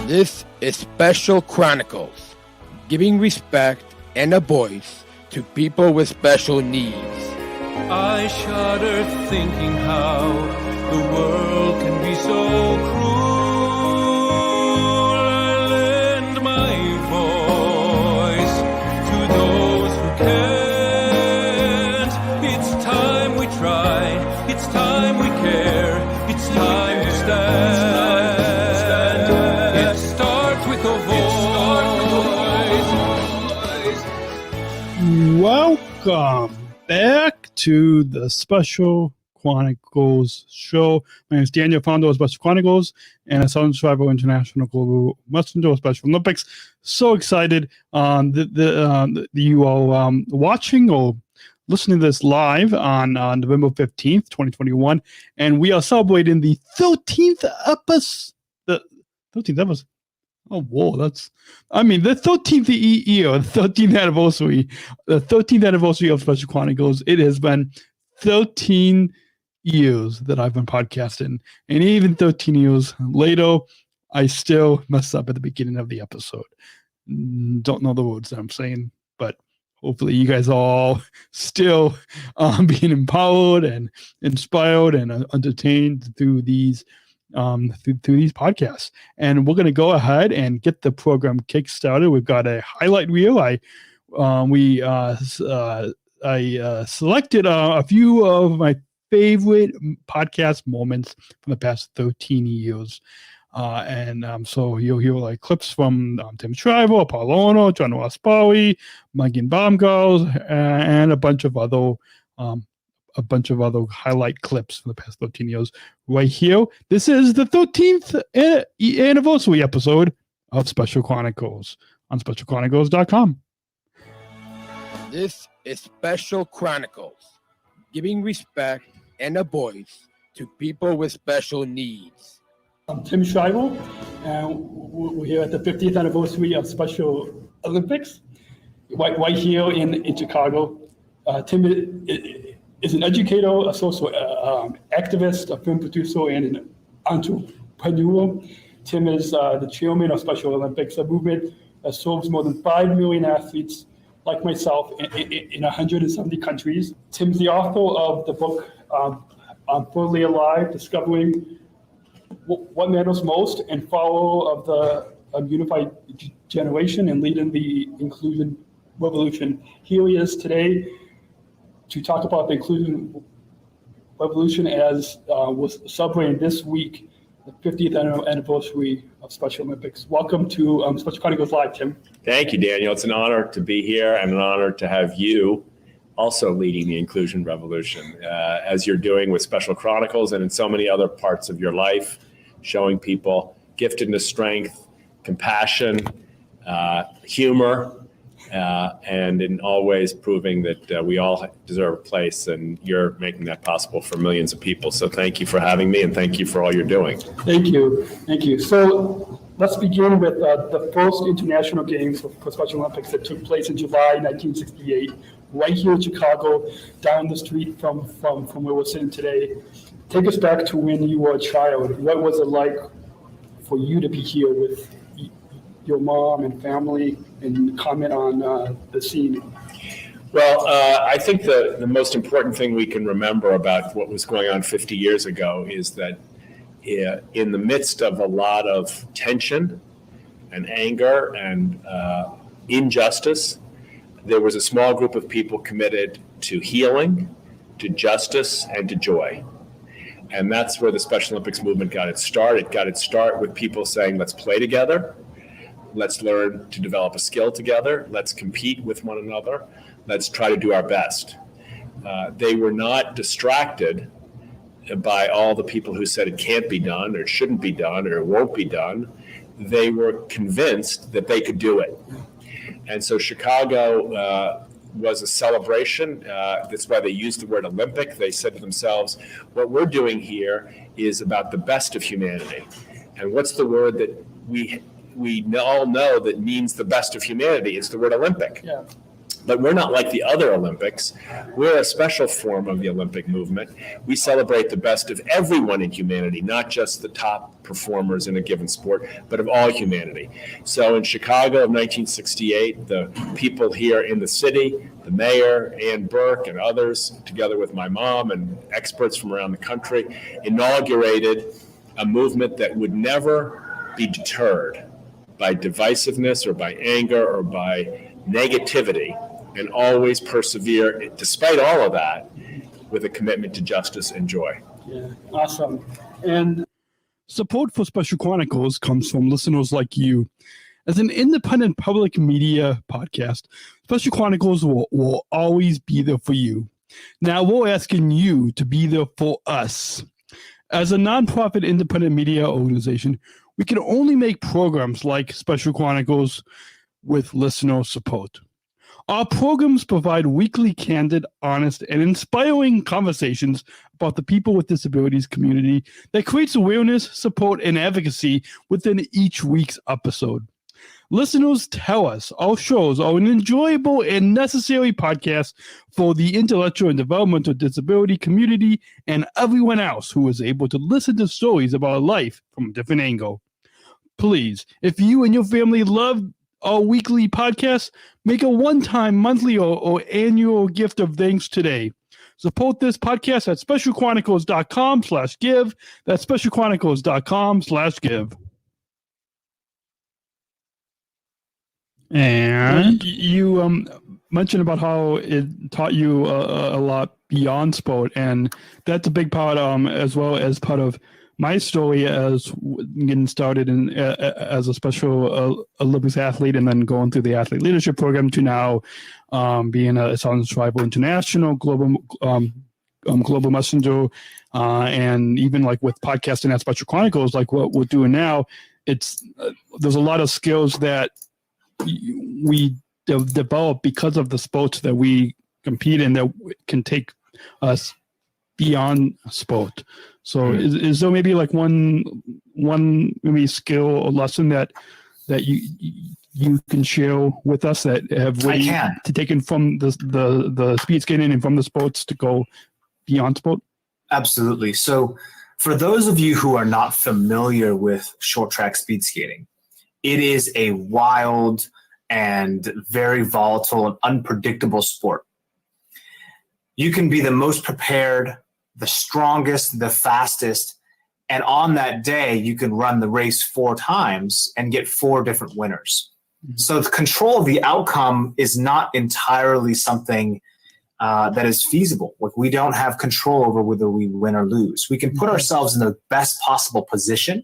This is Special Chronicles, giving respect and a voice to people with special needs. I shudder thinking how the world can be so cruel. I lend my voice to those who can't. It's time we try, it's time we care, it's time to stand. It starts with a voice. Welcome back to the Special Chronicles show. My name is Daniel, founder of Special Chronicles and a Tim Shriver International Global Messenger of Special Olympics. So excited that you are watching or listening to this live on November 15th, 2021. And we are celebrating the 13th episode. The 13th episode. Oh, whoa, the 13th year, the 13th anniversary of Special Chronicles. It has been 13 years that I've been podcasting, and even 13 years later, I still mess up at the beginning of the episode. Don't know the words that I'm saying, but hopefully you guys are all still being empowered and inspired and entertained through these through these podcasts. And we're going to go ahead and get the program kick-started. We've got a highlight reel. I selected a few of my favorite podcast moments from the past 13 years. So you'll hear like clips from Tim Shriver, Apolo Ohno, John Ross Bowie, Bomgaars, and a bunch of other highlight clips from the past 13 years right here. This is the 13th anniversary episode of Special Chronicles on SpecialChronicles.com. This is Special Chronicles, giving respect and a voice to people with special needs. I'm Tim Shriver, and we're here at the 50th anniversary of Special Olympics, right here in Chicago. Tim is an educator, a social activist, a film producer, and an entrepreneur. Tim is the chairman of Special Olympics, a movement that serves more than 5 million athletes like myself in 170 countries. Tim's the author of the book, Fully Alive, Discovering What Matters Most, and follower of the unified generation and leading the inclusion revolution. Here he is today to talk about the inclusion revolution as was celebrating this week, the 50th anniversary of Special Olympics. Welcome to Special Chronicles Live, Tim. Thank you, Daniel. It's an honor to be here and an honor to have you also leading the inclusion revolution, as you're doing with Special Chronicles and in so many other parts of your life, showing people giftedness, strength, compassion, humor, and in all ways proving that we all deserve a place, and you're making that possible for millions of people. So thank you for having me, and thank you for all you're doing. Thank you. So let's begin with the first international games for Special Olympics that took place in July 1968, right here in Chicago, down the street from where we're sitting today. Take us back to when you were a child. What was it like for you to be here with your mom and family, and comment on the scene? Well, I think the most important thing we can remember about what was going on 50 years ago is that in the midst of a lot of tension and anger and injustice, there was a small group of people committed to healing, to justice, and to joy. And that's where the Special Olympics movement got its start. It got its start with people saying, let's play together. Let's learn to develop a skill together. Let's compete with one another. Let's try to do our best. They were not distracted by all the people who said it can't be done or it shouldn't be done or it won't be done. They were convinced that they could do it. And so Chicago was a celebration. That's why they used the word Olympic. They said to themselves, what we're doing here is about the best of humanity. And what's the word that we all know that means the best of humanity? It's the word Olympic. Yeah. But we're not like the other Olympics. We're a special form of the Olympic movement. We celebrate the best of everyone in humanity, not just the top performers in a given sport, but of all humanity. So in Chicago of 1968, the people here in the city, the mayor, Ann Burke, and others, together with my mom and experts from around the country, inaugurated a movement that would never be deterred by divisiveness or by anger or by negativity, and always persevere, despite all of that, with a commitment to justice and joy. Yeah, awesome. And support for Special Chronicles comes from listeners like you. As an independent public media podcast, Special Chronicles will always be there for you. Now we're asking you to be there for us. As a nonprofit independent media organization, we can only make programs like Special Chronicles with listener support. Our programs provide weekly, candid, honest, and inspiring conversations about the people with disabilities community that creates awareness, support, and advocacy within each week's episode. Listeners tell us our shows are an enjoyable and necessary podcast for the intellectual and developmental disability community and everyone else who is able to listen to stories about life from a different angle. Please, if you and your family love our weekly podcast, make a one-time, monthly, or annual gift of thanks today. Support this podcast at SpecialChronicles.com/give. That's SpecialChronicles.com/give. And you mentioned about how it taught you a lot beyond sport, and that's a big part, as well as part of my story as getting started as a Special Olympics athlete, and then going through the athlete leadership program to now being a Sons Rival International global messenger, and even like with podcasting at Special Chronicles, like what we're doing now. It's there's a lot of skills that we develop because of the sports that we compete in that can take us beyond sport. So is there maybe like one maybe skill or lesson that you can share with us that have really taken from the speed skating and from the sports to go beyond sport? Absolutely. So for those of you who are not familiar with short track speed skating, it is a wild and very volatile and unpredictable sport. You can be the most prepared, the strongest, the fastest, and on that day, you can run the race 4 times and get 4 different winners. Mm-hmm. So the control of the outcome is not entirely something that is feasible. Like, we don't have control over whether we win or lose. We can put ourselves in the best possible position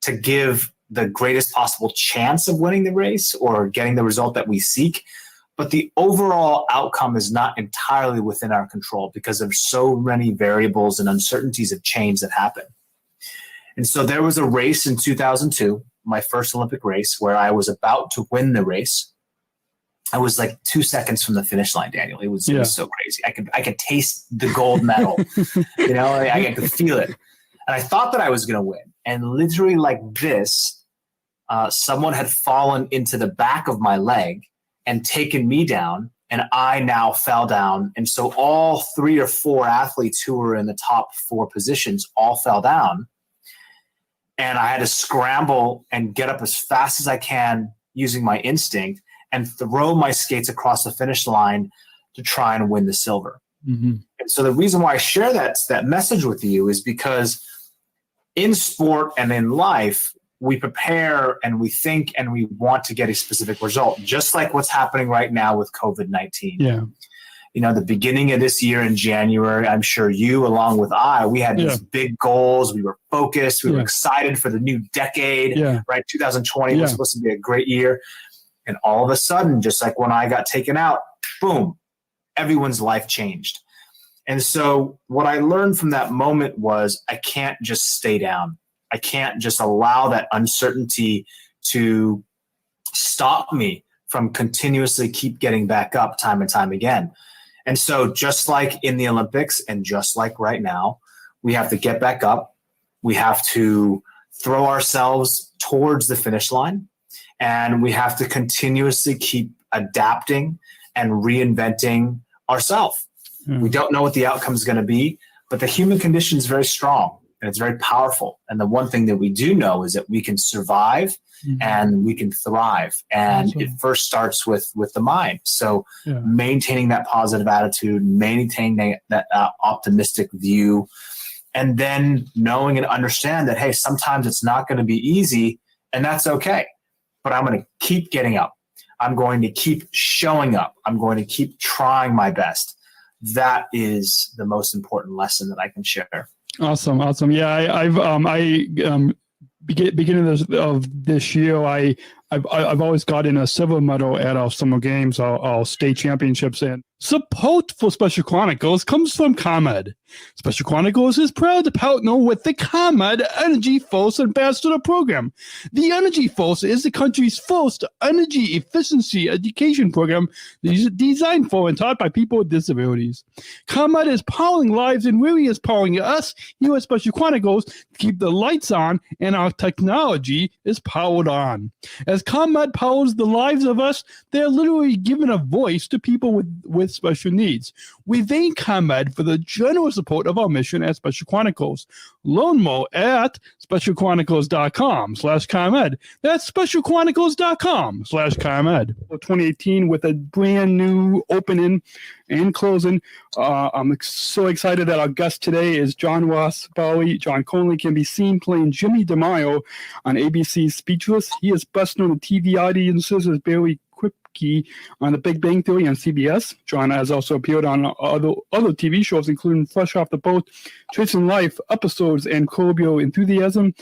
to give the greatest possible chance of winning the race or getting the result that we seek. But the overall outcome is not entirely within our control because there's so many variables and uncertainties of change that happen. And so there was a race in 2002, my first Olympic race, where I was about to win the race. I was like 2 seconds from the finish line, Daniel. It was so crazy. I could taste the gold medal. I could feel it. And I thought that I was going to win. And literally like this, someone had fallen into the back of my leg and taken me down, and I now fell down. And so all 3 or 4 athletes who were in the top 4 positions all fell down. And I had to scramble and get up as fast as I can using my instinct and throw my skates across the finish line to try and win the silver. Mm-hmm. And so the reason why I share that message with you is because in sport and in life, we prepare and we think and we want to get a specific result, just like what's happening right now with COVID-19. Yeah. The beginning of this year in January, I'm sure you, along with we had these big goals. We were focused. We were excited for the new decade, right? 2020 was supposed to be a great year. And all of a sudden, just like when I got taken out, boom, everyone's life changed. And so what I learned from that moment was I can't just stay down. I can't just allow that uncertainty to stop me from continuously keep getting back up time and time again. And so just like in the Olympics and just like right now, we have to get back up. We have to throw ourselves towards the finish line, and we have to continuously keep adapting and reinventing ourselves. We don't know what the outcome is going to be, but the human condition is very strong and it's very powerful. And the one thing that we do know is that we can survive and we can thrive. And it first starts with the mind. So maintaining that positive attitude, maintaining that optimistic view, and then knowing and understand that, hey, sometimes it's not going to be easy, and that's okay. But I'm going to keep getting up. I'm going to keep showing up. I'm going to keep trying my best. That is the most important lesson that I can share. Awesome. Yeah, beginning of this year, I've always gotten a silver medal at our summer games, our state championships, and support for Special Chronicles comes from ComEd. Special Chronicles is proud to partner with the ComEd Energy Force Ambassador Program. The Energy Force is the country's first energy efficiency education program designed for and taught by people with disabilities. ComEd is powering lives and really is powering us here at Special Chronicles to keep the lights on and our technology is powered on. As ComEd powers the lives of us, they're literally giving a voice to people with special needs. We thank ComEd for the generous support of our mission at Special Chronicles. Learn more at specialchronicles.com/ComEd. That's specialchronicles.com/ComEd. 2018 with a brand new opening and closing. I'm so excited that our guest today is John Ross Bowie. John Conley can be seen playing Jimmy DeMaio on ABC's Speechless. He is best known to TV audiences as Barry Kripke on The Big Bang Theory on CBS. John has also appeared on other TV shows, including Fresh Off the Boat, Chasing Life, episodes, and Curb Your Enthusiasm,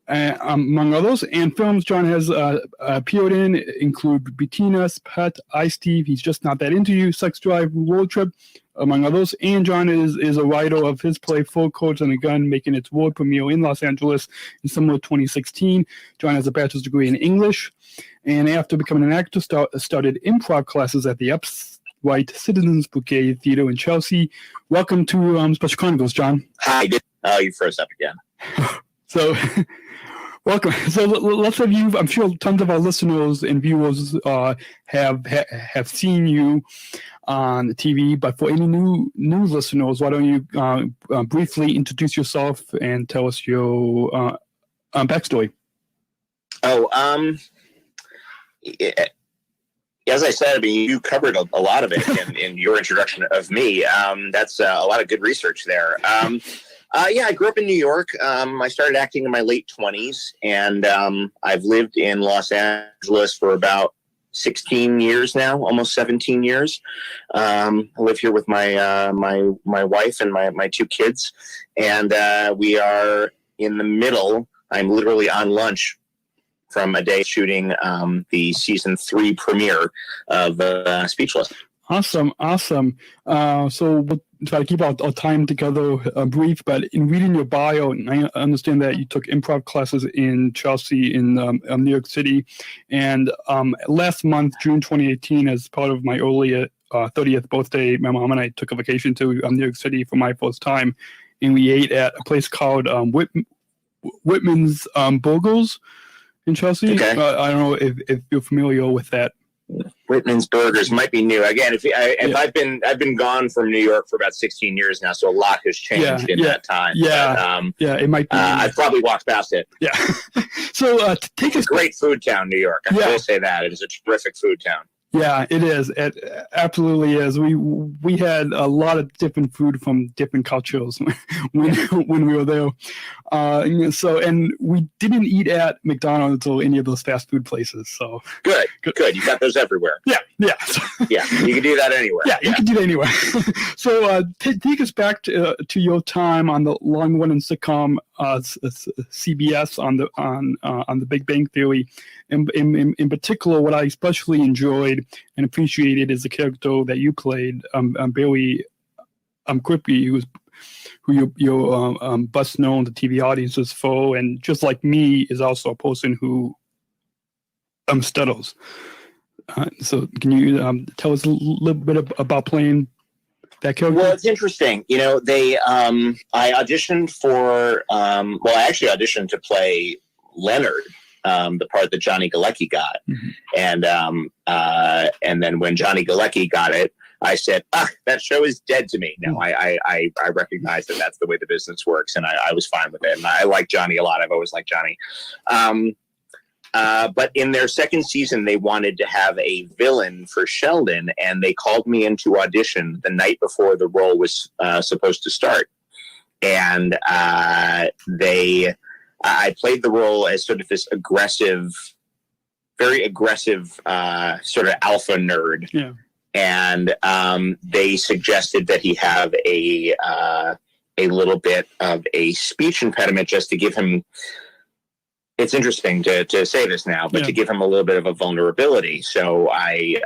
among others. And films John has appeared in include Bettina's Pet, I, Steve, He's Just Not That Into You, Sex Drive, Road Trip, among others. And John is a writer of his play Full Codes and a Gun, making its world premiere in Los Angeles in summer of 2016. John has a bachelor's degree in English, and after becoming an actor, started improv classes at the Upright Citizens Bouquet Theater in Chelsea. Welcome to Special Chronicles, John. Hi. You froze up again. So, welcome. So let's have you. I'm sure tons of our listeners and viewers have seen you on the TV. But for any new listeners, why don't you briefly introduce yourself and tell us your backstory? As I said, I mean, you covered a lot of it in your introduction of me. That's a lot of good research there. I grew up in New York. I started acting in my late 20s, and I've lived in Los Angeles for about 16 years now, almost 17 years. I live here with my wife and my two kids, and we are in the middle. I'm literally on lunch from a day shooting the season 3 premiere of Speechless. Awesome. So we'll try to keep our time together brief, but in reading your bio, I understand that you took improv classes in Chelsea in New York City. And last month, June 2018, as part of my early 30th birthday, my mom and I took a vacation to New York City for my first time. And we ate at a place called Whitman's Burgers in Chelsea. Okay. I don't know if you're familiar with that. Whitman's Burgers might be new. Again, I've been gone from New York for about 16 years now, so a lot has changed in that time. It might be. I've probably walked past it. Yeah. So take it's a great food town, New York. I will say that it is a terrific food town. Yeah, it is. It absolutely is. We had a lot of different food from different cultures when we were there. And we didn't eat at McDonald's or any of those fast food places. So good. You got those everywhere. Yeah. Yeah, you can do that anywhere. Yeah, you can do that anywhere. So take us back to your time on the long-running sitcom CBS on the Big Bang Theory. In particular, what I especially enjoyed and appreciated is the character that you played, Barry Kripke, who you're best known to TV audiences for, and just like me, is also a person who stutters. So can you tell us a little bit about playing that character? Well, it's interesting. You know, I auditioned for, I actually auditioned to play Leonard the part that Johnny Galecki got. And then when Johnny Galecki got it, I said, that show is dead to me. No, I recognize that that's the way the business works, and I was fine with it. And I like Johnny a lot. I've always liked Johnny. But in their second season, they wanted to have a villain for Sheldon, and they called me into audition the night before the role was supposed to start. And I played the role as sort of this aggressive, very aggressive sort of alpha nerd. Yeah. And they suggested that he have a little bit of a speech impediment just to give him. It's interesting to say this now, but to give him a little bit of a vulnerability. So I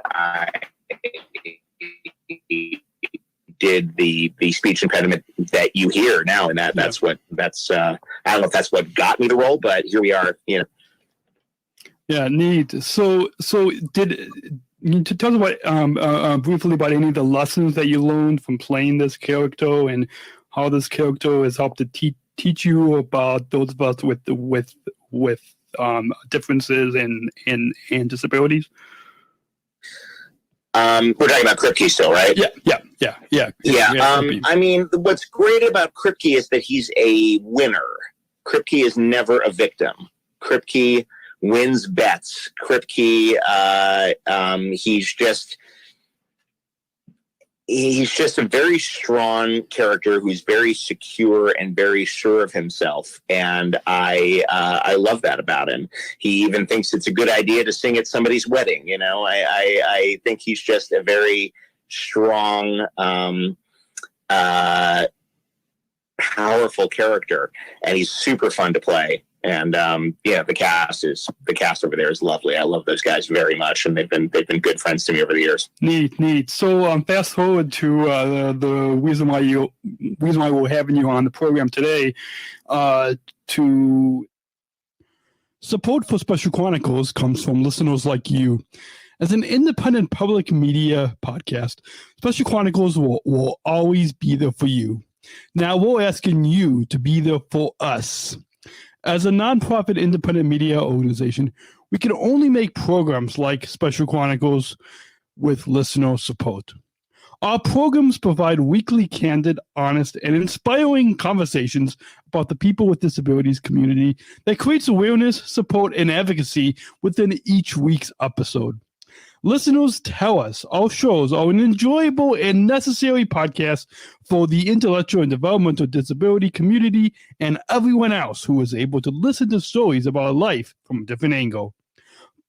did the speech impediment that you hear now, and that's I don't know if that's what got me the role, but here we are. Yeah, neat. So did you tell us about briefly about any of the lessons that you learned from playing this character, and how this character has helped to teach you about those of us with differences and disabilities? We're talking about Kripke still, right? Yeah. I mean, what's great about Kripke is that he's a winner. Kripke is never a victim. Kripke wins bets. Kripke, he's just a very strong character who's very secure and very sure of himself, and I love that about him. He even thinks it's a good idea to sing at somebody's wedding. I think he's just a very strong, powerful character, and he's super fun to play. And the cast over there is lovely. I love those guys very much, and they've been good friends to me over the years. Neat. So fast forward to the reason why we're having you on the program today. To support for Special Chronicles comes from listeners like you. As an independent public media podcast, Special Chronicles will always be there for you. Now we're asking you to be there for us. As a nonprofit independent media organization, we can only make programs like Special Chronicles with listener support. Our programs provide weekly, candid, honest, and inspiring conversations about the people with disabilities community that creates awareness, support, and advocacy within each week's episode. Listeners tell us our shows are an enjoyable and necessary podcast for the intellectual and developmental disability community and everyone else who is able to listen to stories about life from a different angle.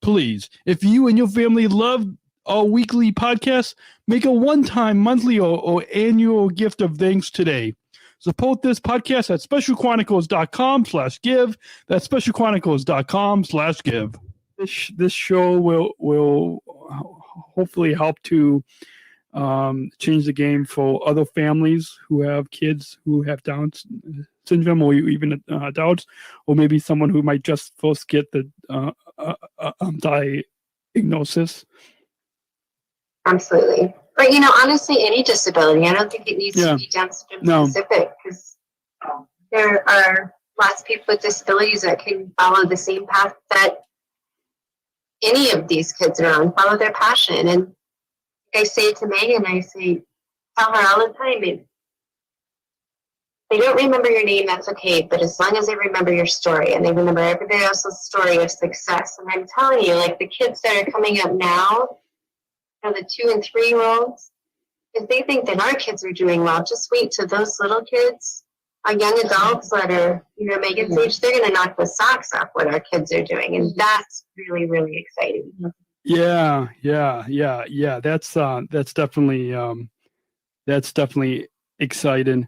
Please, if you and your family love our weekly podcast, make a one-time, monthly, or annual gift of thanks today. Support this podcast at SpecialChronicles.com/give. That's SpecialChronicles.com/give. This show will hopefully help to change the game for other families who have kids who have Down syndrome, or even adults, or maybe someone who might just first get the diagnosis. Absolutely. But, honestly, any disability, I don't think it needs to be Down syndrome specific, because there are lots of people with disabilities that can follow the same path that any of these kids are on, follow their passion. And I say to Megan, tell her all the time, if they don't remember your name, that's okay, but as long as they remember your story and they remember everybody else's story of success. And I'm telling you, like the kids that are coming up now, the 2 and 3-year-olds, if they think that our kids are doing well, just wait till those little kids, our young adults that are, Megan's age, they're going to knock the socks off what our kids are doing. And that's really, really exciting. Yeah. That's definitely exciting.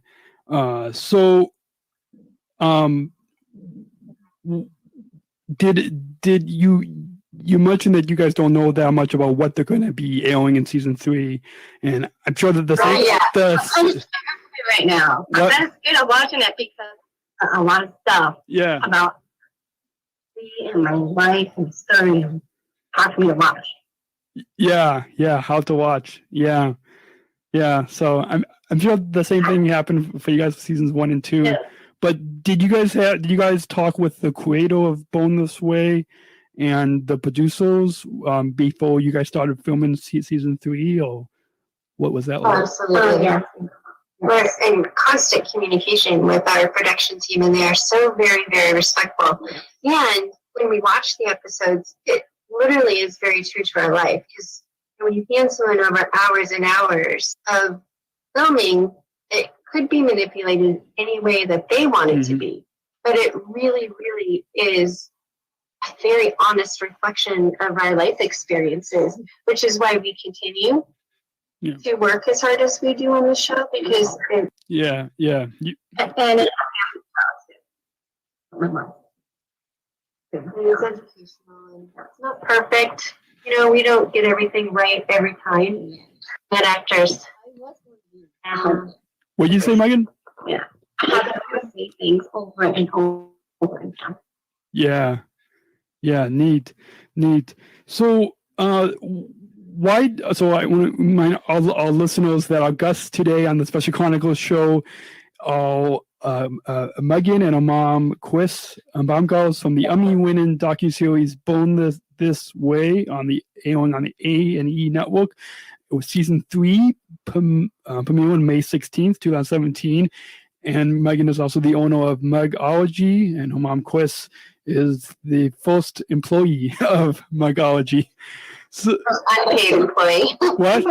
Did you mentioned that you guys don't know that much about what they're going to be airing in season 3, and I'm sure that right now. I'm kind of scared of watching it because a lot of stuff about me and my life and story and hard for me to watch. Yeah, how to watch. Yeah. So I'm sure the same thing happened for you guys for seasons 1 and 2. Yeah. But did you guys talk with the creator of Born This Way and the producers before you guys started filming season 3, or what was that like? Absolutely. Yeah. We're in constant communication with our production team, and they are so very, very respectful. And when we watch the episodes, it literally is very true to our life, because when you hand someone over hours and hours of filming, it could be manipulated any way that they want it to be. But it really, really is a very honest reflection of our life experiences, which is why we continue to work as hard as we do on the show, because and it is educational, and it's not perfect. You know, we don't get everything right every time. But actors. What did you say, Megan? Yeah. I have to say things over and over again. Yeah. Neat. So, why? So, I want to remind all our listeners that our guests today on the Special Chronicles show are Megan and her mom, Kris Bomgaars, from the Emmy-winning docuseries Born This Way on the A&E network. It was season 3, premiering on May 16th, 2017. And Megan is also the owner of Megology, and her mom, Kris, is the first employee of Megology. So, first unpaid employee. What?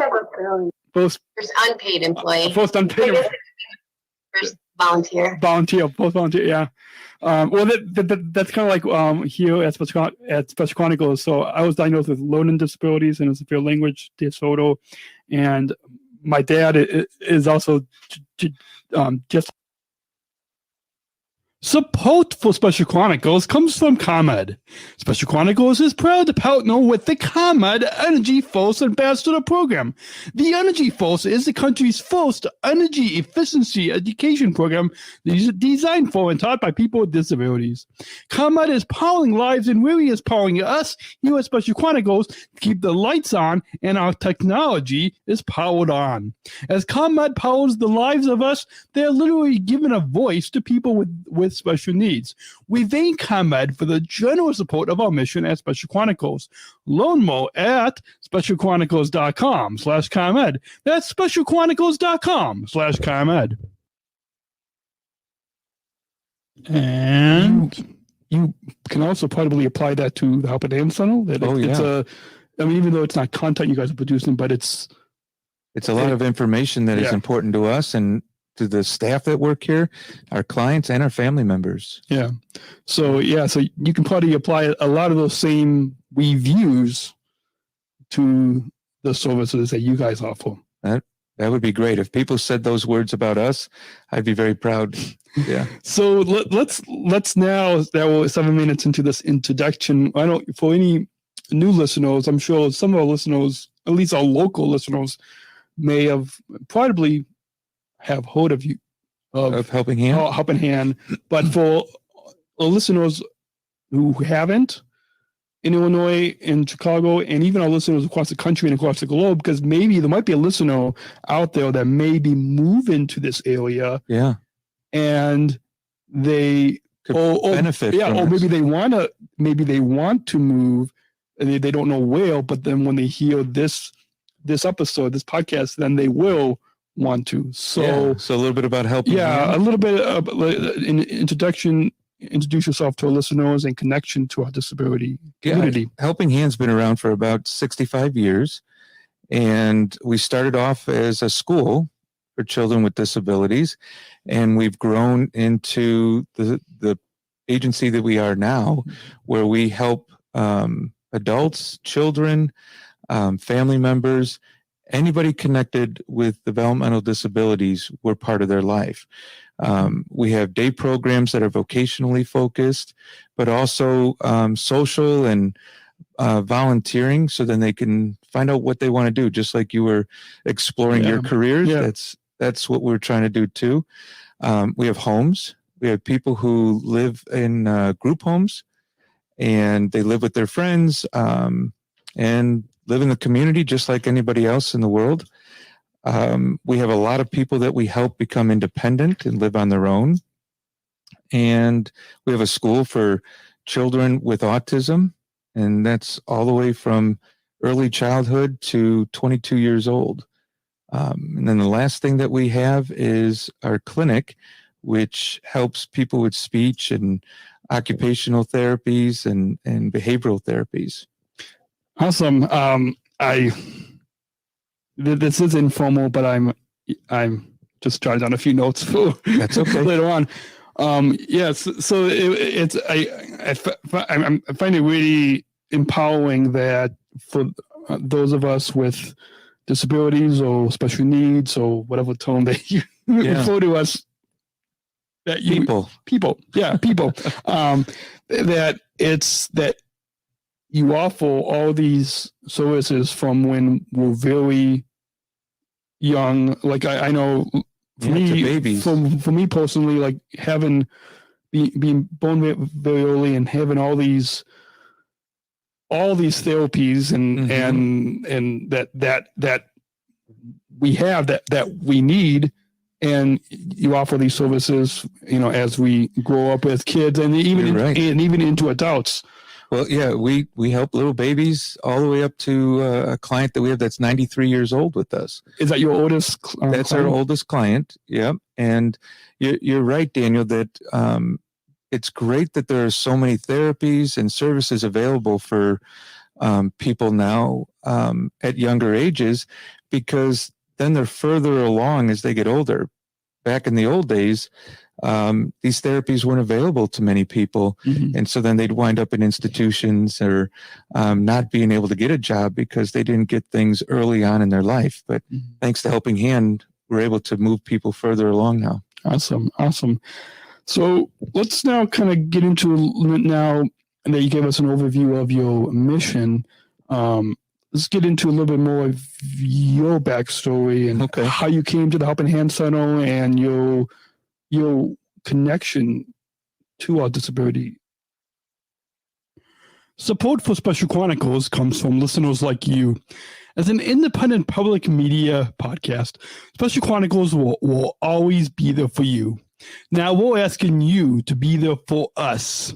First unpaid employee. First unpaid. First volunteer. Post volunteer. Yeah. Well, that's kind of like here at Special Chronicles. So I was diagnosed with learning disabilities and a severe language disorder, and my dad is also just. Support for Special Chronicles comes from ComEd. Special Chronicles is proud to partner with the ComEd Energy Force Ambassador Program. The Energy Force is the country's first energy efficiency education program designed for and taught by people with disabilities. ComEd is powering lives, and really is powering us here at Special Chronicles to keep the lights on and our technology is powered on. As ComEd powers the lives of us, they're literally giving a voice to people with special needs. We thank ComEd for the generous support of our mission at Special Chronicles. Learn more at specialchronicles.com/ComEd. That's specialchronicles.com/ComEd. And you can also probably apply that to the Helping Hand Center. Even though it's not content you guys are producing, but it's a lot of information that is important to us and to the staff that work here, our clients, and our family members. Yeah. So you can probably apply a lot of those same reviews to the services that you guys offer. That would be great. If people said those words about us, I'd be very proud. Yeah. So let's now that we're 7 minutes into this introduction, for any new listeners, I'm sure some of our listeners, at least our local listeners, may have probably have heard of you of Helping Hand. But for our listeners who haven't, in Illinois, in Chicago, and even our listeners across the country and across the globe, because maybe there might be a listener out there that may be moving to this area. Yeah. And they could benefit. Yeah. Or maybe they want to move and they don't know where, but then when they hear this episode, this podcast, then they will want to. So a little bit about Helping Hand. A little bit of an introduction. Introduce yourself to our listeners and connection to our disability community. Helping Hand's been around for about 65 years, and we started off as a school for children with disabilities, and we've grown into the agency that we are now, where we help adults, children, family members, anybody connected with developmental disabilities. We're part of their life. We have day programs that are vocationally focused, but also social and volunteering, so then they can find out what they want to do, just like you were exploring your careers. Yeah. That's what we're trying to do too. We have homes. We have people who live in group homes, and they live with their friends and live in the community just like anybody else in the world. We have a lot of people that we help become independent and live on their own. and we have a school for children with autism, and that's all the way from early childhood to 22 years old. And then the last thing that we have is our clinic, which helps people with speech and occupational therapies and behavioral therapies. Awesome. This is informal, but I'm just jotting down a few notes for That's okay. later on. Yes. So I find it really empowering that for those of us with disabilities or special needs or whatever term that you refer to us, that people, that you offer all these services from when we're very young. Like I know for me personally, like being born very early and having all these therapies and that we have that we need, and you offer these services, as we grow up as kids and even even into adults. Well, yeah, we help little babies all the way up to a client that we have that's 93 years old with us. Is that your oldest? That's client? our oldest client. Yep. And you're right, Daniel, that it's great that there are so many therapies and services available for people now at younger ages, because then they're further along as they get older. Back in the old days, these therapies weren't available to many people. And so then they'd wind up in institutions or not being able to get a job because they didn't get things early on in their life. But thanks to Helping Hand, we're able to move people further along now. Awesome. So let's now kind of get into, now that you gave us an overview of your mission, let's get into a little bit more of your backstory and how you came to the Helping Hand Center and your connection to our disability. Support for Special Chronicles comes from listeners like you. As an independent public media podcast, Special Chronicles will always be there for you. Now we're asking you to be there for us.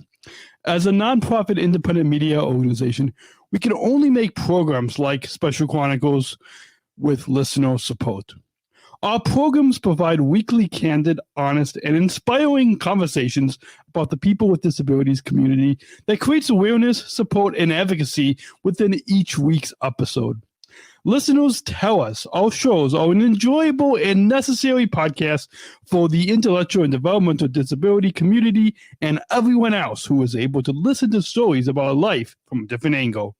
As a nonprofit independent media organization, we can only make programs like Special Chronicles with listener support. Our programs provide weekly, candid, honest, and inspiring conversations about the people with disabilities community that creates awareness, support, and advocacy within each week's episode. Listeners tell us our shows are an enjoyable and necessary podcast for the intellectual and developmental disability community and everyone else who is able to listen to stories about life from a different angle.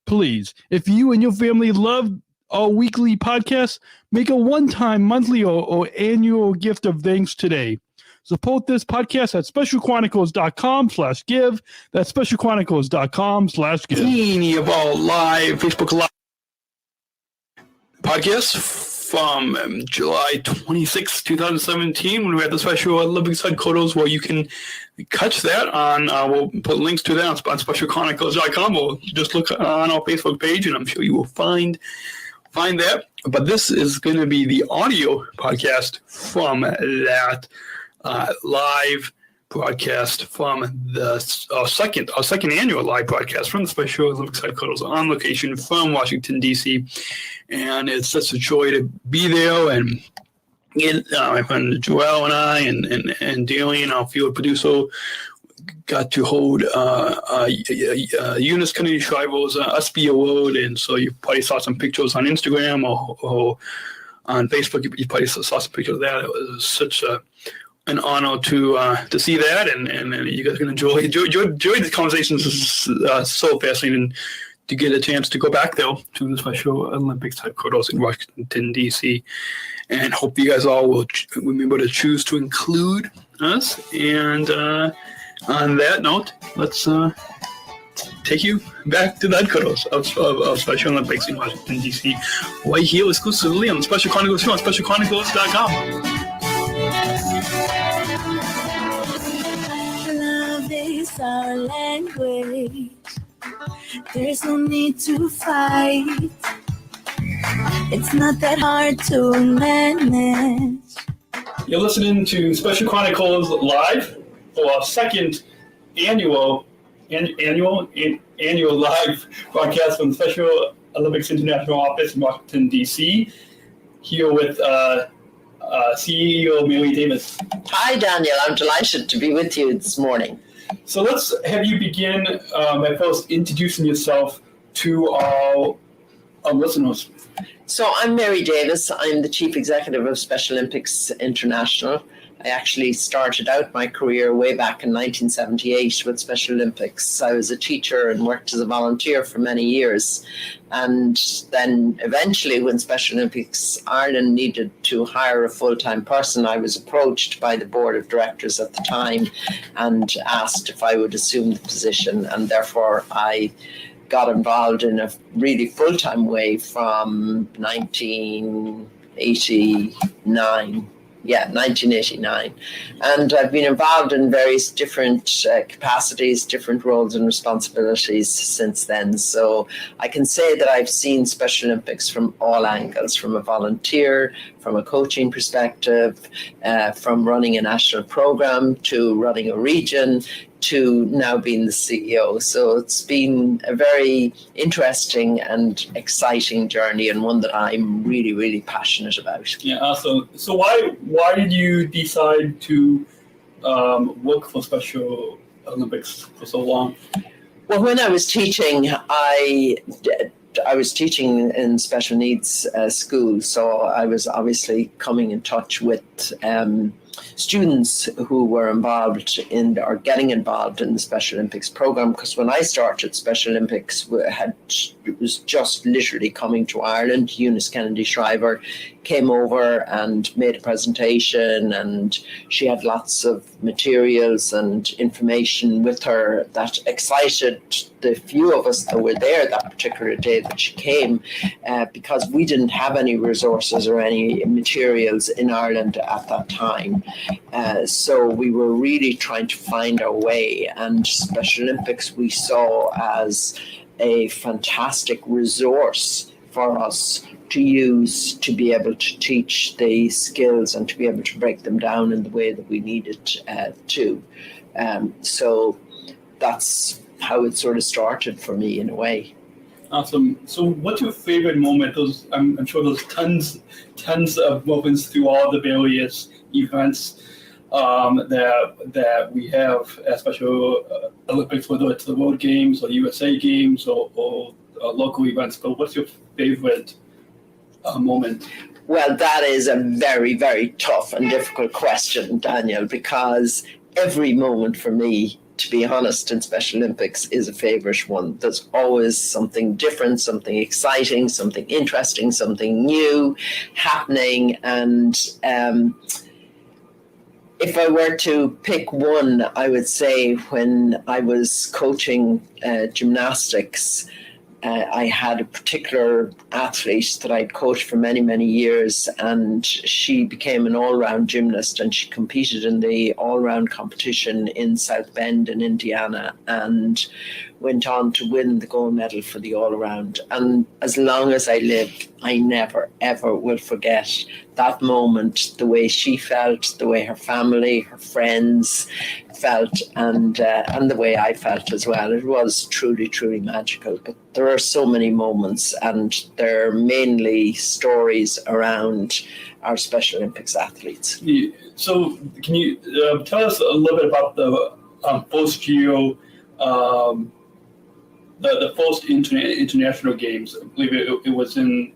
Please, if you and your family love our weekly podcast, make a one-time, monthly, or annual gift of thanks today. Support this podcast at SpecialChronicles.com/give. That's SpecialChronicles.com/give. Teeny about live Facebook Live podcast from July 26, 2017, when we had the Special Olympics headquarters, where you can catch that on, we'll put links to that on SpecialChronicles.com, or just look on our Facebook page, and I'm sure you will find that. But this is going to be the audio podcast from that live broadcast from our second annual live broadcast from the Special Olympics headquarters on location from Washington, D.C. And it's such a joy to be there, and my friend Joel and I and Daly and our field producer got to hold Eunice Kennedy Shriver's SB Award, and so you probably saw some pictures on Instagram or on Facebook. You probably saw some pictures of that. It was such an honor to see that, and you guys can enjoy the conversations. It's so fascinating to get a chance to go back there to the Special Olympics headquarters in Washington, D.C. And hope you guys all will remember to choose to include us. And on that note, let's take you back to the headquarters of Special Olympics in Washington, D.C. right here exclusively on the Special Chronicles show on SpecialChronicles.com. Love is our language. There's no need to fight. It's not that hard to manage. You're listening to Special Chronicles Live for our second annual live broadcast from the Special Olympics International Office in Washington, D.C. Here with CEO Mary Davis. Hi, Daniel. I'm delighted to be with you this morning. So let's have you begin by first introducing yourself to our listeners. So I'm Mary Davis. I'm the Chief Executive of Special Olympics International. I actually started out my career way back in 1978 with Special Olympics. I was a teacher and worked as a volunteer for many years. And then eventually when Special Olympics Ireland needed to hire a full-time person, I was approached by the board of directors at the time and asked if I would assume the position. And therefore I got involved in a really full-time way from 1989. 1989. And I've been involved in various different capacities, different roles and responsibilities since then. So I can say that I've seen Special Olympics from all angles, from a volunteer, from a coaching perspective, from running a national program to running a region, to now being the CEO. So it's been a very interesting and exciting journey, and one that I'm really, really passionate about. Yeah, awesome. So why did you decide to work for Special Olympics for so long? Well, when I was teaching, I was teaching in special needs schools, so I was obviously coming in touch with students who were involved in or getting involved in the Special Olympics program. Because when I started, Special Olympics it was just literally coming to Ireland. Eunice Kennedy Shriver came over and made a presentation, and she had lots of materials and information with her that excited the few of us that were there that particular day that she came, because we didn't have any resources or any materials in Ireland at that time. So we were really trying to find our way, and Special Olympics we saw as a fantastic resource for us to use to be able to teach the skills and to be able to break them down in the way that we needed to. So that's how it sort of started for me in a way. Awesome. So what's your favorite moment? I'm sure there's tons of moments through all the various events that we have at Special Olympics, whether it's the World Games or USA Games or local events. But what's your favorite moment? Well, that is a very, very tough and difficult question, Daniel, because every moment for me, to be honest, in Special Olympics is a favorite one. There's always something different, something exciting, something interesting, something new happening. And if I were to pick one, I would say when I was coaching gymnastics, I had a particular athlete that I'd coached for many, many years, and she became an all-round gymnast, and she competed in the all-round competition in South Bend in Indiana and went on to win the gold medal for the all-around. And as long as I live, I never, ever will forget that moment, the way she felt, the way her family, her friends felt, and the way I felt as well. It was truly, truly magical. But there are so many moments, and they're mainly stories around our Special Olympics athletes. So can you tell us a little bit about the post-Geo, the first international games? I believe it was in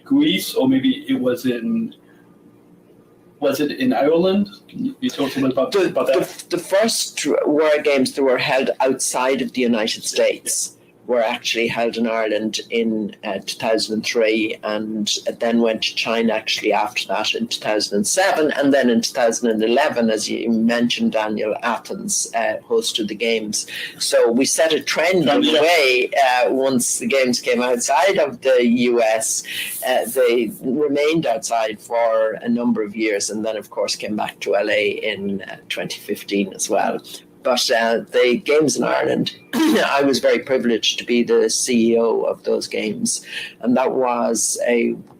Greece, or maybe it was in Ireland? Can you tell us a little about that? The first World Games that were held outside of the United States were actually held in Ireland in 2003, and then went to China actually after that in 2007, and then in 2011, as you mentioned, Daniel, Athens hosted the Games. So we set a trend in a way. Once the Games came outside of the US, they remained outside for a number of years, and then of course came back to LA in 2015 as well. But the games in Ireland, I was very privileged to be the CEO of those games, and that was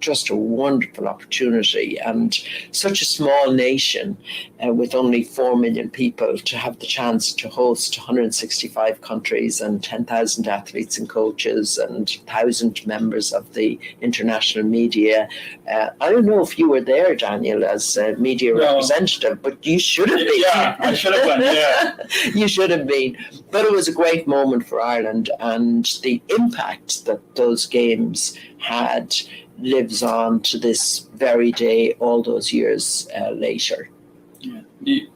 just a wonderful opportunity. And such a small nation with only 4 million people to have the chance to host 165 countries and 10,000 athletes and coaches and 1,000 members of the international media. I don't know if you were there, Daniel, as a media representative, but you should have been. Yeah, I should have been. Yeah. You should have been. But it was a great moment for Ireland, and the impact that those games had lives on to this very day, all those years later.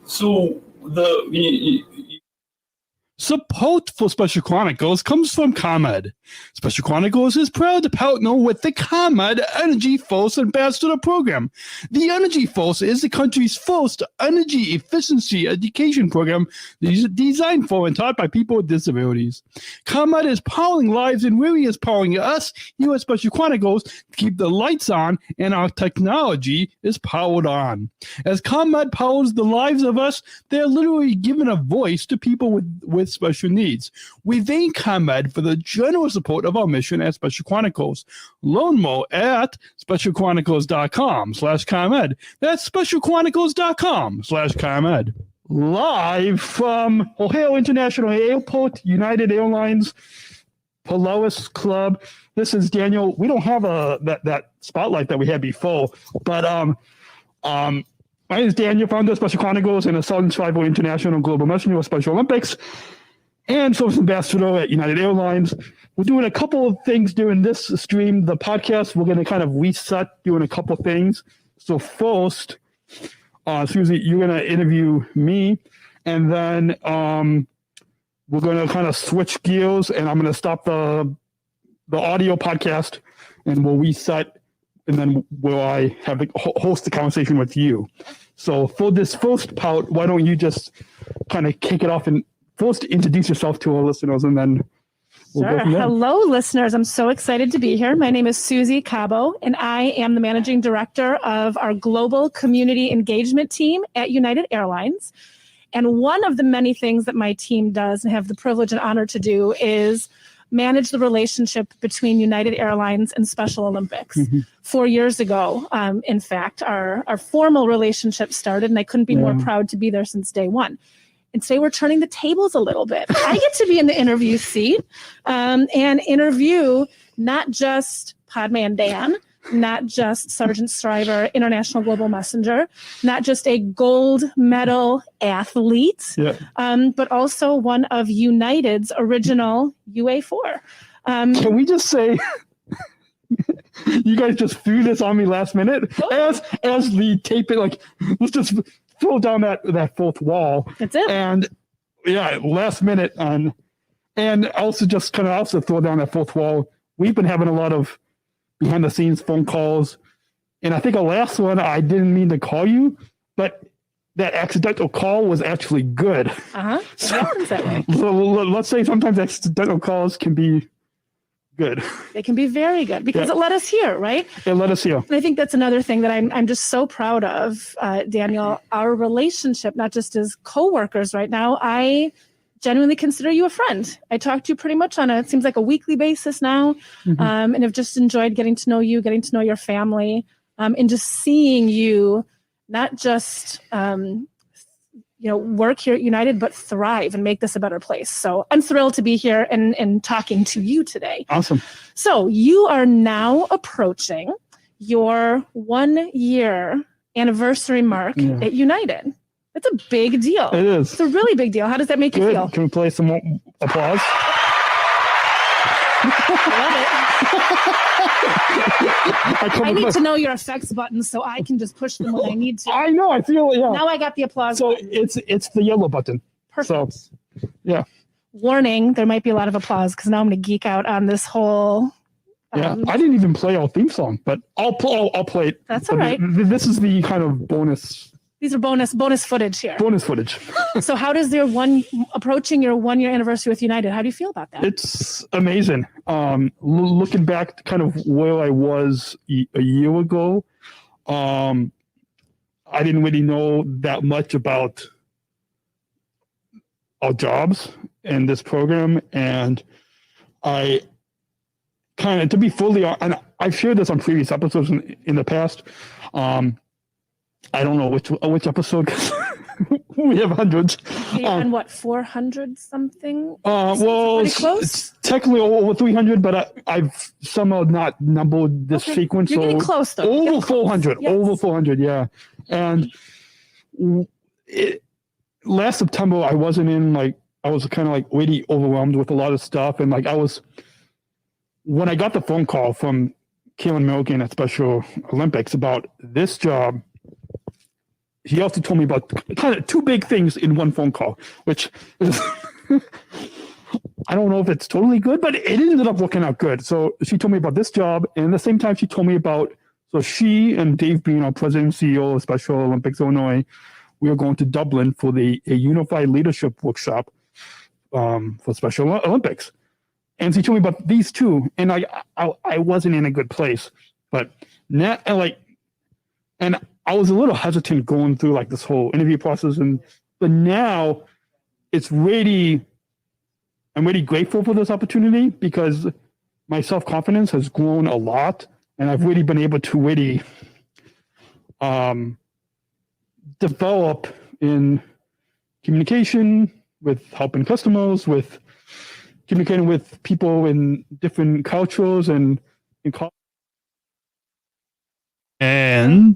So the support for Special Chronicles comes from ComEd. Special Chronicles is proud to partner with the ComEd Energy Force Ambassador Program. The Energy Force is the country's first energy efficiency education program designed for and taught by people with disabilities. ComEd is powering lives and really is powering us here at Special Chronicles to keep the lights on and our technology is powered on. As ComEd powers the lives of us, they're literally giving a voice to people with special needs. We thank ComEd for the general support of our mission at Special Chronicles. Learn more at specialchronicles.com/ComEd. That's specialchronicles.com/ComEd. Live from O'Hare International Airport, United Airlines, Polaris Club. This is Daniel. We don't have that spotlight that we had before, but my name is Daniel, founder of Special Chronicles and a Southern Shriver International Global Messenger of Special Olympics and Service Ambassador at United Airlines. We're doing a couple of things during this stream, the podcast. We're going to kind of reset doing a couple of things. So first, Susie, you're going to interview me, and then we're going to kind of switch gears, and I'm going to stop the audio podcast, and we'll reset, and then I have host the conversation with you. So for this first part, why don't you just kind of kick it off and first introduce yourself to our listeners, and then we'll go from there. Hello, listeners. I'm so excited to be here. My name is Susie Cabo, and I am the managing director of our global community engagement team at United Airlines. And one of the many things that my team does and have the privilege and honor to do is manage the relationship between United Airlines and Special Olympics. 4 years ago, in fact, our formal relationship started, and I couldn't be more proud to be there since day one. And today we're turning the tables a little bit. I get to be in the interview seat and interview not just Podman Dan, not just Sergeant Shriver, International Global Messenger, not just a gold medal athlete, but also one of United's original UA4. Can we just say, you guys just threw this on me last minute as the tape it, like, let's just throw down that fourth wall. That's it. And last minute and also just kind of also throw down that fourth wall. We've been having a lot of behind the scenes phone calls. And I think our last one, I didn't mean to call you, but that accidental call was actually good. It happens that way. So let's say sometimes accidental calls can be good. They can be very good because it let us hear, right? It let us hear. And I think that's another thing that I'm just so proud of, Daniel, our relationship, not just as co-workers right now. I genuinely consider you a friend. I talk to you pretty much on it seems like a weekly basis now, and have just enjoyed getting to know you, getting to know your family, and just seeing you not just work here at United, but thrive and make this a better place. So I'm thrilled to be here and talking to you today. Awesome. So you are now approaching your 1 year anniversary mark at United. It's a big deal. It is. It's a really big deal. How does that make you feel? Can we play some more applause? I need to know your effects buttons so I can just push them when I need to. I know. I feel it. Yeah. Now I got the applause. So button. it's the yellow button. Perfect. So, yeah. Warning: there might be a lot of applause because now I'm going to geek out on this whole. I didn't even play our theme song, but I'll play it. That's all right. This is the kind of bonus. These are bonus footage here. Bonus footage. So how does approaching your 1 year anniversary with United? How do you feel about that? It's amazing. Looking back, kind of where I was a year ago, I didn't really know that much about our jobs in this program, and I kind of, to be fully, and I've shared this on previous episodes in the past. I don't know which episode, because we have hundreds. And what, 400 something? Well, pretty close? It's technically over 300, but I've somehow not numbered this sequence. You're getting close, though. Over 400, Yes. over 400, yeah. And last September, I wasn't in, like, I was kind of like really overwhelmed with a lot of stuff. And like, when I got the phone call from Kaylin Milligan at Special Olympics about this job, he also told me about kind of two big things in one phone call, which is, I don't know if it's totally good, but it ended up working out good. So she told me about this job, and at the same time, she told me about, so she and Dave Bean, our president and CEO of Special Olympics Illinois, we are going to Dublin for a unified leadership workshop for Special Olympics. And she told me about these two, and I wasn't in a good place. But now, and I was a little hesitant going through like this whole interview process, but now I'm really grateful for this opportunity, because my self-confidence has grown a lot, and I've really been able to really develop in communication, with helping customers, with communicating with people in different cultures and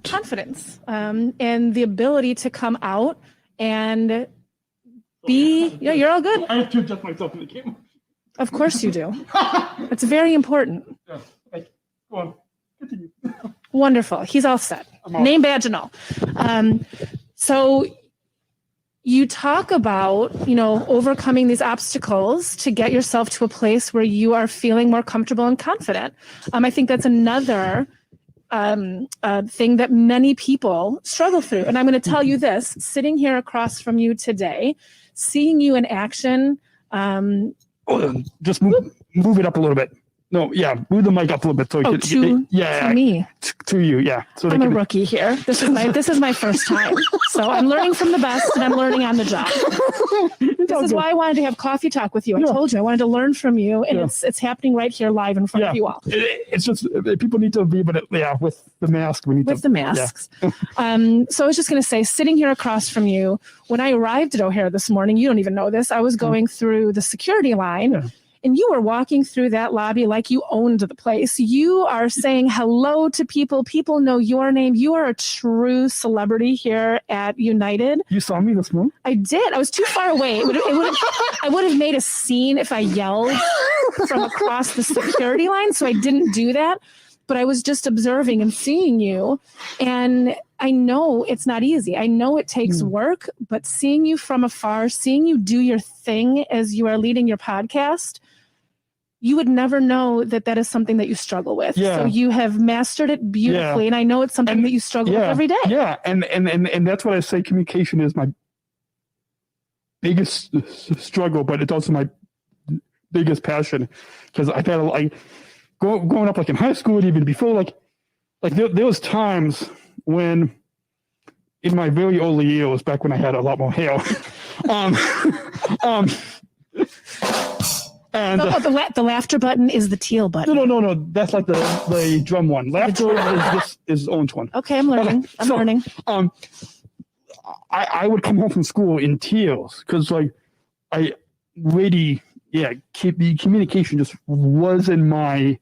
confidence, and the ability to come out and be, you're all good. I have to adjust myself in the camera. Of course you do. It's very important. Yeah. Go on. Continue. Wonderful. He's all set. Name, badge, and all. So you talk about, overcoming these obstacles to get yourself to a place where you are feeling more comfortable and confident. I think that's another thing that many people struggle through. And I'm going to tell you this, sitting here across from you today, seeing you in action. Just move it up a little bit. No, yeah, move the mic up a little bit. So to me. To you, yeah. So I'm a rookie here. This is my first time. So I'm learning from the best, and I'm learning on the job. This is why I wanted to have coffee talk with you. I told you I wanted to learn from you, and it's happening right here live in front of you all. It's just people need to be, but with the mask, we need with the masks. Yeah. So I was just going to say, sitting here across from you, when I arrived at O'Hare this morning, you don't even know this, I was going through the security line. Yeah. And you were walking through that lobby like you owned the place. You are saying hello to people. People know your name. You are a true celebrity here at United. You saw me this morning? I did. I was too far away. I would have made a scene if I yelled from across the security line. So I didn't do that. But I was just observing and seeing you. And I know it's not easy. I know it takes work. But seeing you from afar, seeing you do your thing as you are leading your podcast, you would never know that is something that you struggle with. Yeah. So you have mastered it beautifully. Yeah. And I know it's something that you struggle with every day. Yeah. And that's what I say. Communication is my biggest struggle, but it's also my biggest passion, because I've had growing up like in high school and even before, like there was times when in my very early years, back when I had a lot more hair, and the laughter button is the teal button. No. That's like the drum one. Laughter is the orange one. Okay, I'm learning. I'm learning. I would come home from school in tears, because I really, the communication just wasn't my.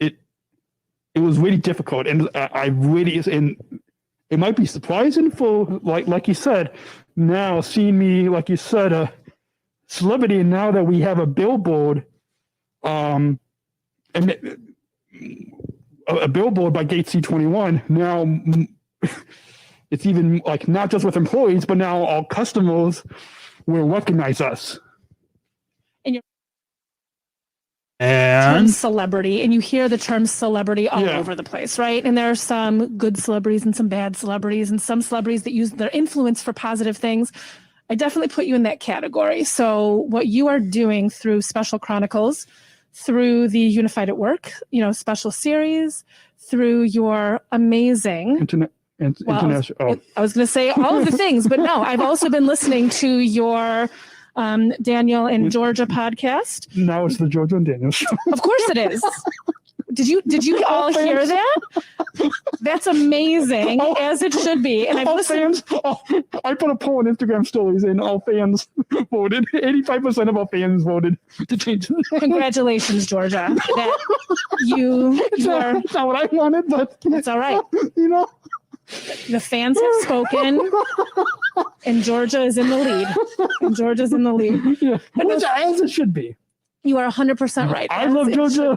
It was really difficult, and it might be surprising for like you said, now seeing me, like you said, a celebrity, and now that we have a billboard, and a billboard by Gate C21, now it's even like not just with employees, but now our customers will recognize us. And term celebrity, and you hear the term celebrity all over the place, right? And there are some good celebrities and some bad celebrities, and some celebrities that use their influence for positive things. I definitely put you in that category. So what you are doing through Special Chronicles, through the Unified at Work, special series, through your amazing International. I was going to say all of the things, but no, I've also been listening to your Daniel and Georgia podcast. Now it's the Georgia and Daniel show. Of course it is. Did you all hear that? That's amazing, as it should be. And I've listened. I put a poll on Instagram stories, and all fans voted. 85% of our fans voted to change it. Congratulations, Georgia. That you are. It's not what I wanted, but it's all right. You know, the fans have spoken, and Georgia is in the lead. Yeah. But as it should be. You are 100% right. I love Georgia.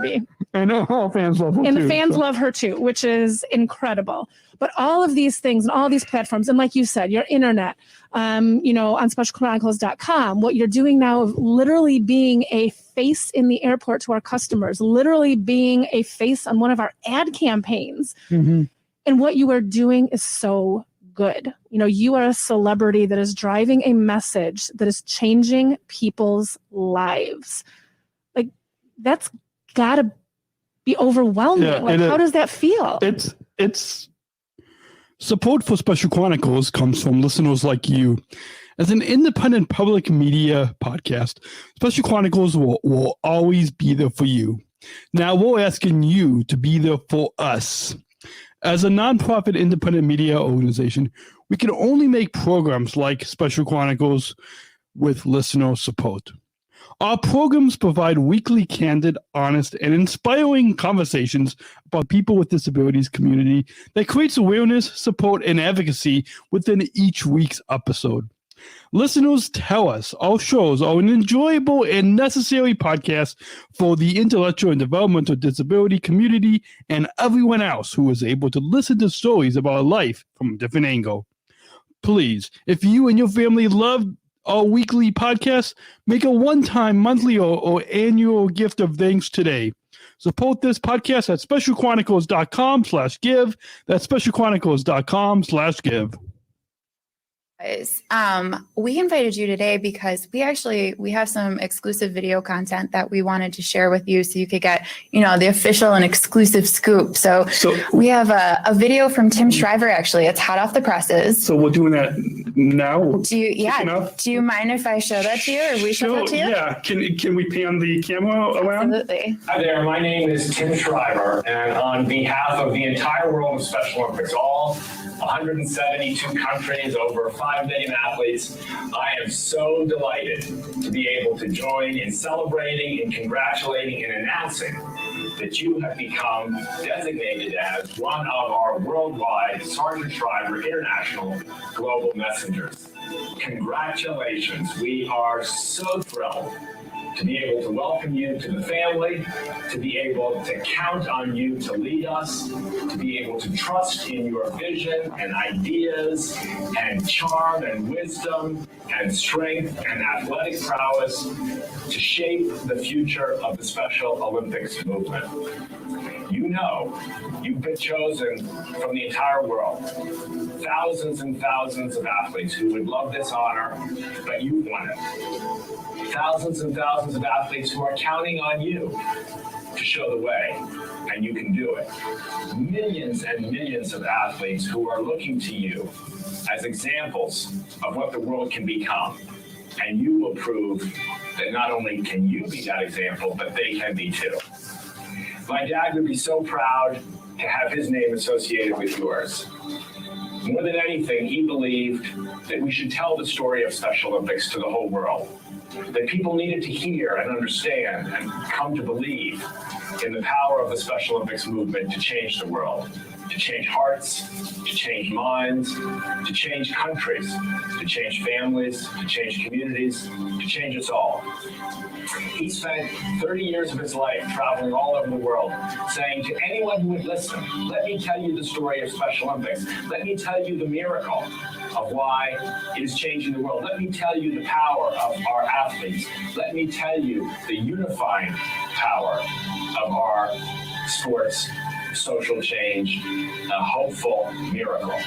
I know all fans love her too. And the fans love her too, which is incredible. But all of these things and all these platforms, and like you said, your internet, on SpecialChronicles.com, what you're doing now of literally being a face in the airport to our customers, literally being a face on one of our ad campaigns. Mm-hmm. And what you are doing is so good. You are a celebrity that is driving a message that is changing people's lives. Like, that's got to be overwhelming. Yeah, how does that feel? It's support for Special Chronicles comes from listeners like you. As an independent public media podcast, Special Chronicles will always be there for you. Now we're asking you to be there for us. As a nonprofit independent media organization, we can only make programs like Special Chronicles with listener support. Our programs provide weekly, candid, honest, and inspiring conversations about people with disabilities community that creates awareness, support, and advocacy within each week's episode. Listeners tell us our shows are an enjoyable and necessary podcast for the intellectual and developmental disability community and everyone else who is able to listen to stories about life from a different angle. Please, if you and your family love our weekly podcast, make a one-time, monthly, or annual gift of thanks today. Support this podcast at SpecialChronicles.com/give. That's SpecialChronicles.com/give. We invited you today because we have some exclusive video content that we wanted to share with you so you could get, the official and exclusive scoop. So we have a video from Tim Shriver, actually. It's hot off the presses. So we're doing that now? Do you mind if I show that to you, or we show that to you? Yeah. Can we pan the camera around? Absolutely. Hi there, my name is Tim Shriver, and on behalf of the entire world of Special Olympics, all 172 countries, over 5 million athletes, I am so delighted to be able to join in celebrating and congratulating and announcing that you have become designated as one of our worldwide Sergeant Shriver International Global Messengers. Congratulations. We are so thrilled to be able to welcome you to the family, to be able to count on you to lead us, to be able to trust in your vision and ideas and charm and wisdom and strength and athletic prowess to shape the future of the Special Olympics movement. You've been chosen from the entire world. Thousands and thousands of athletes who would love this honor, but you've won it. Thousands and thousands of athletes who are counting on you to show the way, and you can do it. Millions and millions of athletes who are looking to you as examples of what the world can become. And you will prove that not only can you be that example, but they can be too. My dad would be so proud to have his name associated with yours. More than anything, he believed that we should tell the story of Special Olympics to the whole world, that people needed to hear and understand and come to believe in the power of the Special Olympics movement to change the world, to change hearts, to change minds, to change countries, to change families, to change communities, to change us all. He spent 30 years of his life traveling all over the world, saying to anyone who would listen, let me tell you the story of Special Olympics. Let me tell you the miracle of why it is changing the world. Let me tell you the power of our athletes. Let me tell you the unifying power of our sports, social change, a hopeful miracle.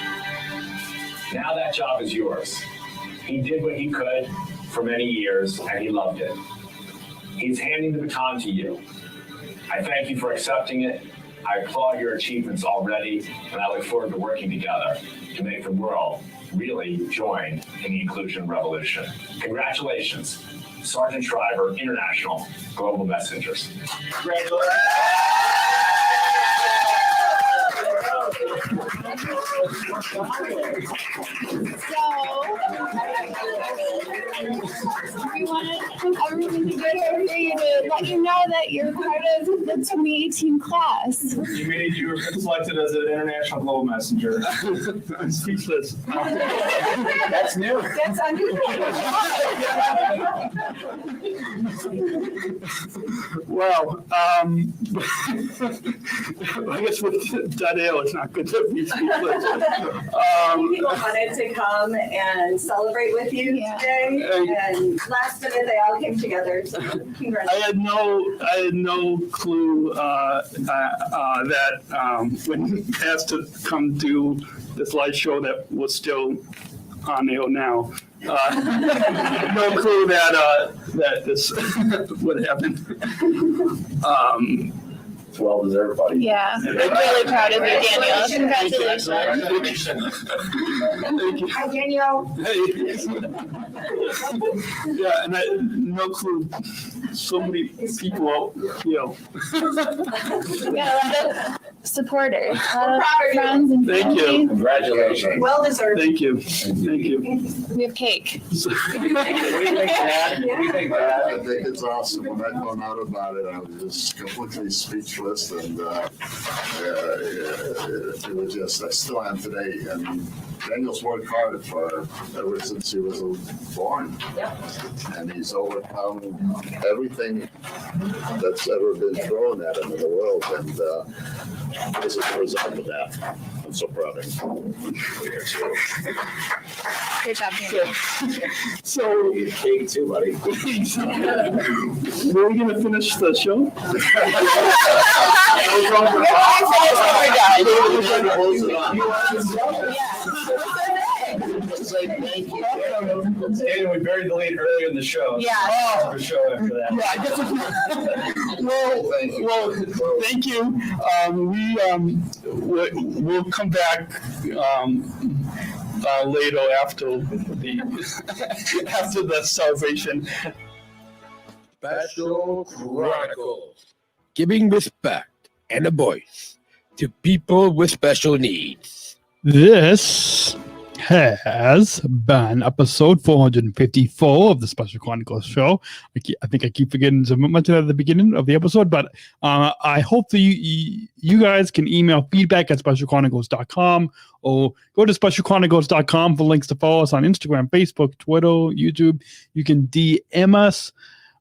Now that job is yours. He did what he could for many years, and he loved it. He's handing the baton to you. I thank you for accepting it, I applaud your achievements already, and I look forward to working together to make the world really join in the inclusion revolution. Congratulations, Sergeant Shriver, International Global Messengers. Congratulations. We wanted everyone to get over here to let you know that you're part of the 2018 class. You were selected as an international global messenger. I'm speechless. That's new. That's unusual. Wow. I guess with that ale, it's not good to be speechless. People wanted to come and celebrate with you today, and last minute they all came together. So congratulations. I had no clue that when asked to come do this live show that was still on air now. No clue that this would happen. Well deserved, buddy. Yeah, we're really proud of you, Daniel. Congratulations. Thank you. Hi, Daniel. Yeah, and I no clue. So many people out, We got a lot of supporters, a lot of proud of you. friends and Thank family. you. Congratulations. Well deserved. Thank you. Thank you. We have cake. What do you think, Dad? What do you think, Dad? I think it's awesome. When I found out about it, I was just completely speechless, and it was just, I still am today. And Daniel's worked hard ever since he was born. And he's overcome everything that's ever been thrown at him in the world. And this is the result of that. I'm so proud of him. Great job, Daniel. So, Cake too, buddy. were we going to finish the show? Daniel, we buried the lead earlier in the show. Yeah. For show after that. Yeah, I guess. Well, thank you. We'll come back later after the celebration. Special Chronicles, giving respect and a voice to people with special needs. This has been episode 454 of the Special Chronicles show. I think I keep forgetting to mention that at the beginning of the episode, but I hope that you guys can email feedback at SpecialChronicles.com or go to SpecialChronicles.com for links to follow us on Instagram, Facebook, Twitter, YouTube. You can DM us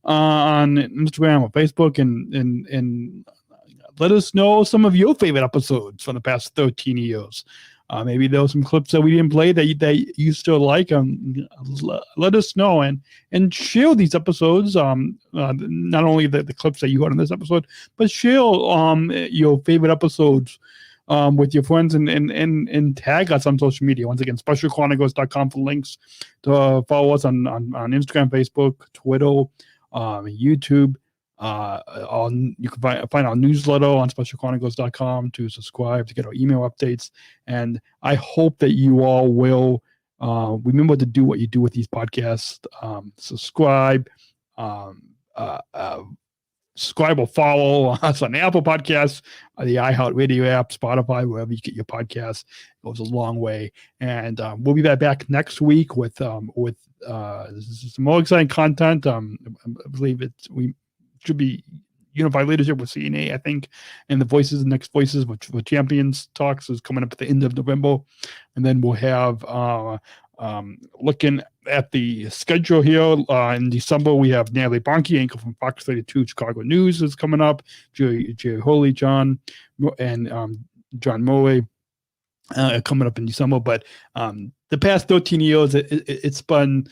on Instagram or Facebook and let us know some of your favorite episodes from the past 13 years. Maybe there were some clips that we didn't play that you still like. Let us know and share these episodes. Not only the clips that you heard in this episode, but share your favorite episodes with your friends and tag us on social media. Once again, SpecialChronicles.com for links to follow us on Instagram, Facebook, Twitter, YouTube. You can find our newsletter on SpecialChronicles.com to subscribe to get our email updates. And I hope that you all will remember to do what you do with these podcasts. Subscribe, subscribe or follow us on Apple Podcasts, the iHeartRadio app, Spotify, wherever you get your podcasts. It goes a long way. And we'll be back next week with some more exciting content. I believe we should be Unified Leadership with CNA, I think, and the Next Voices with Champions Talks is coming up at the end of November. And then we'll have, looking at the schedule here, in December, we have Natalie Bonke, anchor from Fox 32 Chicago News is coming up, Jerry Holy, John, and John Murray coming up in December. But the past 13 years, it's been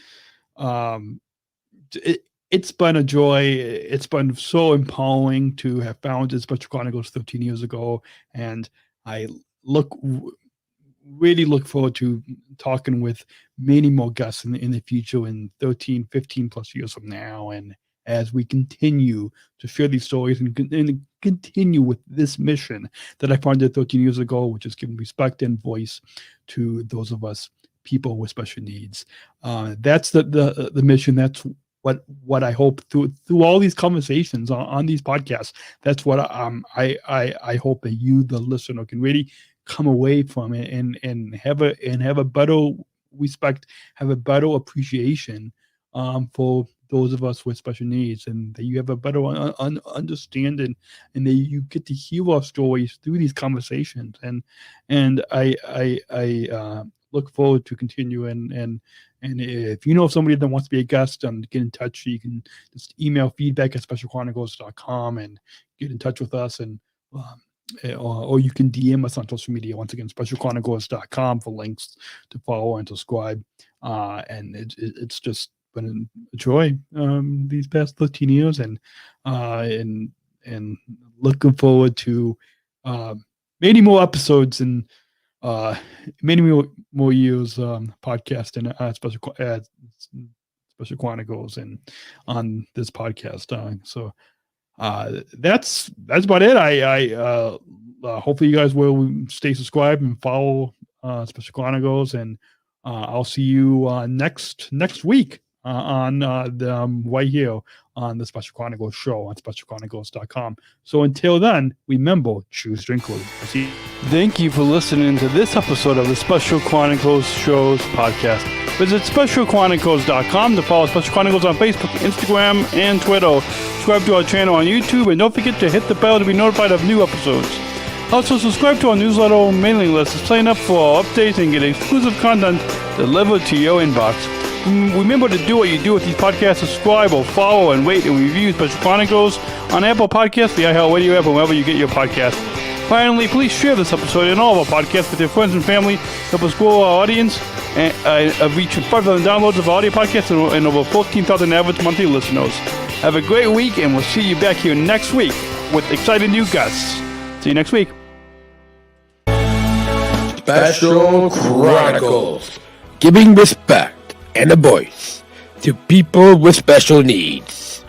it's been a joy. It's been so empowering to have founded Special Chronicles 13 years ago. And I really look forward to talking with many more guests in the future in 13, 15 plus years from now. And as we continue to share these stories and continue with this mission that I founded 13 years ago, which is giving respect and voice to those of us people with special needs. That's the mission. That's what I hope through all these conversations on these podcasts. That's what I hope that you, the listener, can really come away from it and have a better respect, have a better appreciation for those of us with special needs, and that you have a better understanding, and that you get to hear our stories through these conversations. And I look forward to continuing. And if you know of somebody that wants to be a guest and get in touch, you can just email feedback@SpecialChronicles.com and get in touch with us, and or you can DM us on social media. Once again, SpecialChronicles.com for links to follow and subscribe. And it's just been a joy these past 13 years, and looking forward to many more episodes and many more years podcast and Special Chronicles and on this podcast. So that's about it. I hopefully you guys will stay subscribed and follow Special Chronicles, and I'll see you next week on the right here on the Special Chronicles show on SpecialChronicles.com. So until then, remember, choose to include. Thank you for listening to this episode of the Special Chronicles Shows podcast. Visit SpecialChronicles.com to follow Special Chronicles on Facebook, Instagram, and Twitter. Subscribe to our channel on YouTube, and don't forget to hit the bell to be notified of new episodes. Also, subscribe to our newsletter mailing list to sign up for our updates and get exclusive content delivered to your inbox. Remember to do what you do with these podcasts: subscribe or follow and rate and review Special Chronicles on Apple Podcasts, the iHeartRadio app, and wherever you get your podcasts. Finally, please share this episode and all of our podcasts with your friends and family. Help us grow our audience and reach 5,000 downloads of our audio podcasts and over 14,000 average monthly listeners. Have a great week, and we'll see you back here next week with exciting new guests. See you next week. Special Chronicles, giving respect and a voice to people with special needs.